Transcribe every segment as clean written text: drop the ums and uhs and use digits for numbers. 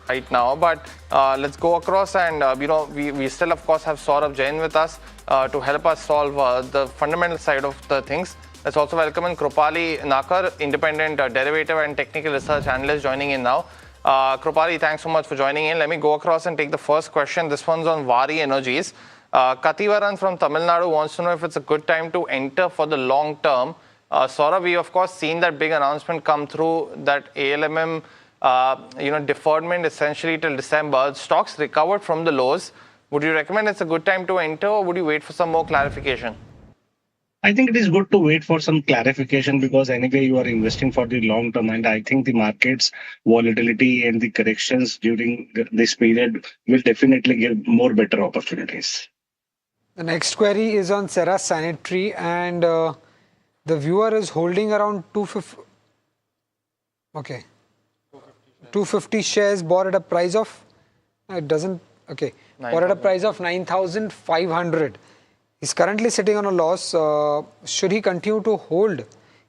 right now, but let's go across and we still of course have Saurabh Jain with us to help us solve the fundamental side of the things. Let's also welcome in Krupali Nakar, independent derivative and technical research analyst, joining in now. Krupali, thanks so much for joining in. Let me go across and take the first question. This one's on Waaree Energies. Kativaran from Tamil Nadu wants to know if it's a good time to enter for the long term. Saurabh, we of course seen that big announcement come through that ALMM deferment essentially till December. Stocks recovered from the lows. Would you recommend it's a good time to enter, or would you wait for some more clarification? I think it is good to wait for some clarification because anyway you are investing for the long term, and I think the market's volatility and the corrections during this period will definitely give more better opportunities. The next query is on Cera Sanitary, and the viewer is holding around 250. Okay. 250 shares bought at a price of, it doesn't, okay, bought at a price of 9,500. He's currently sitting on a loss. Should he continue to hold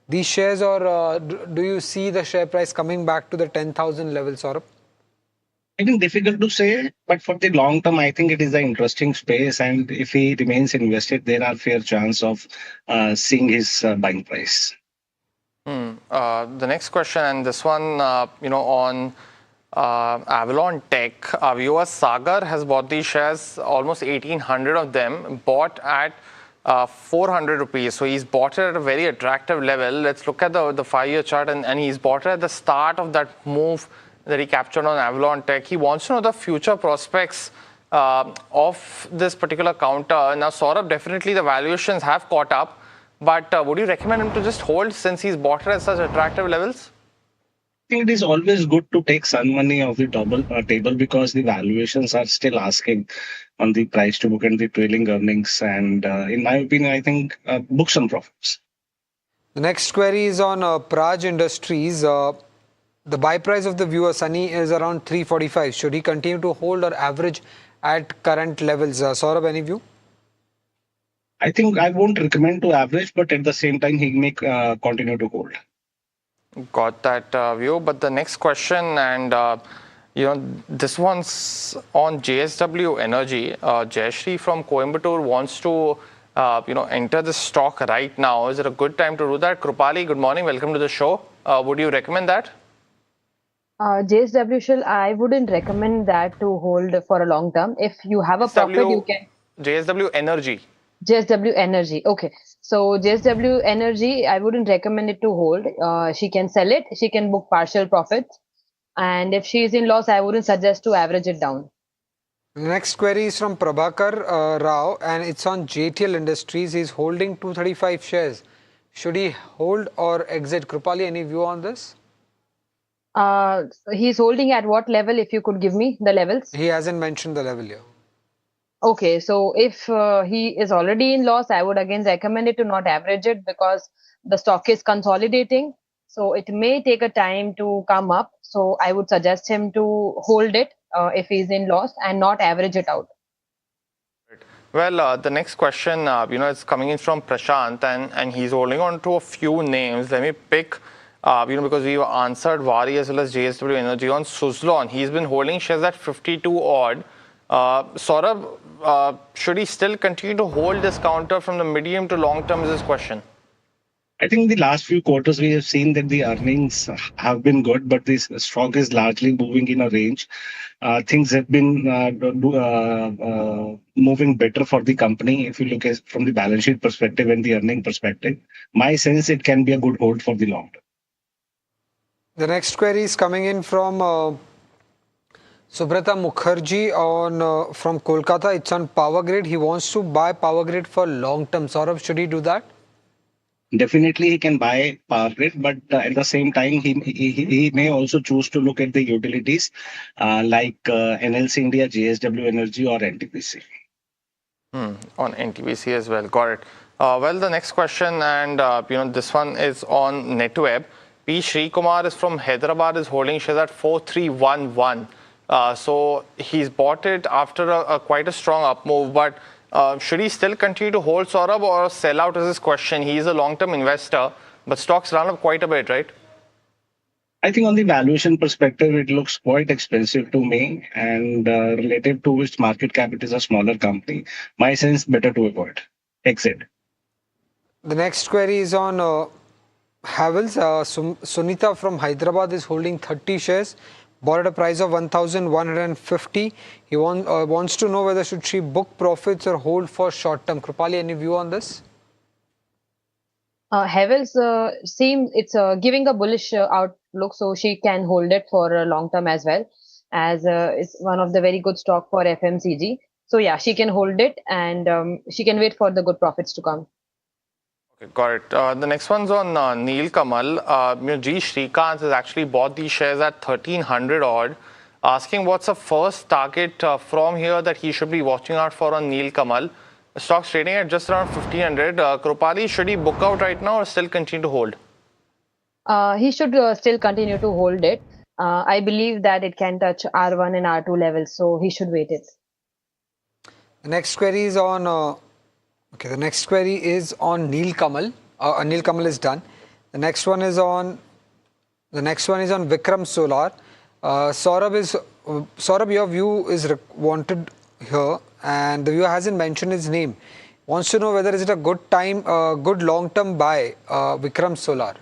these shares, or do you see the share price coming back to the 10,000 level, Saurabh? I think difficult to say, but for the long term, I think it is an interesting space, and if he remains invested, there are fair chance of seeing his buying price. The next question, and this one, on Avalon Tech. Our viewer Sagar has bought these shares, almost 1,800 of them, bought at 400 rupees. So he's bought it at a very attractive level. Let's look at the 5-year chart, and he's bought it at the start of that move that he captured on Avalon Tech. He wants to know the future prospects of this particular counter. Now, Saurabh, definitely the valuations have caught up, but would you recommend him to just hold since he's bought it at such attractive levels? I think it is always good to take some money off the table because the valuations are still asking on the price to book and the trailing earnings. And in my opinion, I think book some profits. The next query is on Praj Industries. The buy price of the viewer Sunny is around 345. Should he continue to hold or average at current levels? Saurabh, any view? I think I won't recommend to average, but at the same time, he may continue to hold. Got that view. But the next question, and this one's on JSW Energy. Jayashree from Coimbatore wants to enter the stock right now. Is it a good time to do that? Krupali, good morning. Welcome to the show. Would you recommend that? JSW Shell, I wouldn't recommend that to hold for a long term. If you have a profit, you can. JSW Energy. JSW Energy. Okay. So JSW Energy, I wouldn't recommend it to hold. She can sell it. She can book partial profits. And if she is in loss, I wouldn't suggest to average it down. The next query is from Prabhakar Rao, and it's on JTL Industries. He's holding 235 shares. Should he hold or exit? Krupali, any view on this? He's holding at what level, if you could give me the levels? He hasn't mentioned the level here. Okay, so if he is already in loss, I would again recommend it to not average it because the stock is consolidating. So it may take a time to come up. So I would suggest him to hold it if he's in loss and not average it out. Well, the next question, it's coming in from Prashant, and he's holding on to a few names. Let me pick, because we answered Waaree as well as JSW Energy on Suzlon. He's been holding shares at 52 odd. Saurabh, should he still continue to hold this counter from the medium to long term is his question. I think the last few quarters we have seen that the earnings have been good, but this stock is largely moving in a range. Things have been moving better for the company if you look at from the balance sheet perspective and the earning perspective. My sense it can be a good hold for the long term. The next query is coming in from Subrata Mukherjee from Kolkata. It's on Power Grid. He wants to buy Power Grid for long term. Saurabh, should he do that? Definitely, he can buy Power Grid, but at the same time, he may also choose to look at the utilities like NLC India, JSW Energy, or NTPC. On NTPC as well. Got it. Well, the next question, and this one is on NetWeb. P. Srikumar is from Hyderabad, is holding shares at 4311. So he's bought it after quite a strong up move, but should he still continue to hold, Saurabh, or sell out is his question? He is a long-term investor, but stocks run up quite a bit, right? I think on the valuation perspective, it looks quite expensive to me, and relative to its market cap, it is a smaller company. My sense, better to avoid. Exit. The next query is on Havells. Sunita from Hyderabad is holding 30 shares, bought at a price of 1,150. He wants to know whether should she book profits or hold for short term. Krupali, any view on this? Havells seems it's giving a bullish outlook, so she can hold it for long term as well, as it's one of the very good stock for FMCG. So yeah, she can hold it, and she can wait for the good profits to come. Okay, got it. The next one's on Neel Kamal. G. Srikanth has actually bought these shares at 1,300 odd, asking what's the first target from here that he should be watching out for on Neel Kamal. The stock's trading at just around 1,500. Krupali, should he book out right now or still continue to hold? He should still continue to hold it. I believe that it can touch R1 and R2 levels, so he should wait it. The next query is on the next query is on Neel Kamal. Neel Kamal is done. The next one is on Vikram Solar. Saurabh, your view is wanted here, and the viewer hasn't mentioned his name. Wants to know whether is it a good time, good long-term buy, Vikram Solar.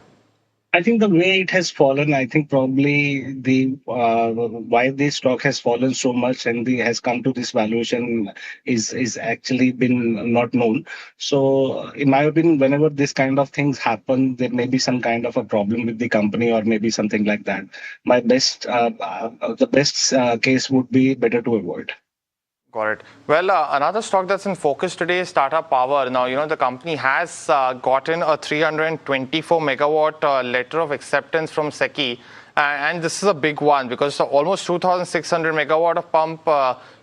I think the way it has fallen, I think probably the why this stock has fallen so much and has come to this valuation is actually been not known. So in my opinion, whenever this kind of things happen, there may be some kind of a problem with the company or maybe something like that. My the best case would be better to avoid. Got it. Well, another stock that's in focus today is Tata Power. Now, the company has gotten a 324 megawatt letter of acceptance from SECI. And this is a big one because almost 2,600 megawatt of pump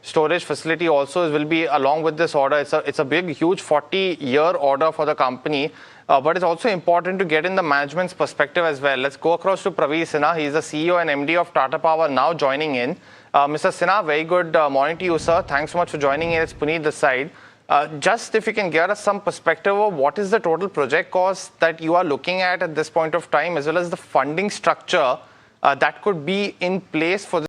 storage facility also will be along with this order. It's a big, huge 40-year order for the company. But it's also important to get in the management's perspective as well. Let's go across to Praveer Sinha. He's the CEO and MD of Tata Power, now joining in. Mr. Sinha, very good morning to you, sir. Thanks so much for joining in. It's Puneet this side. Just if you can give us some perspective of what is the total project cost that you are looking at this point of time, as well as the funding structure that could be in place for this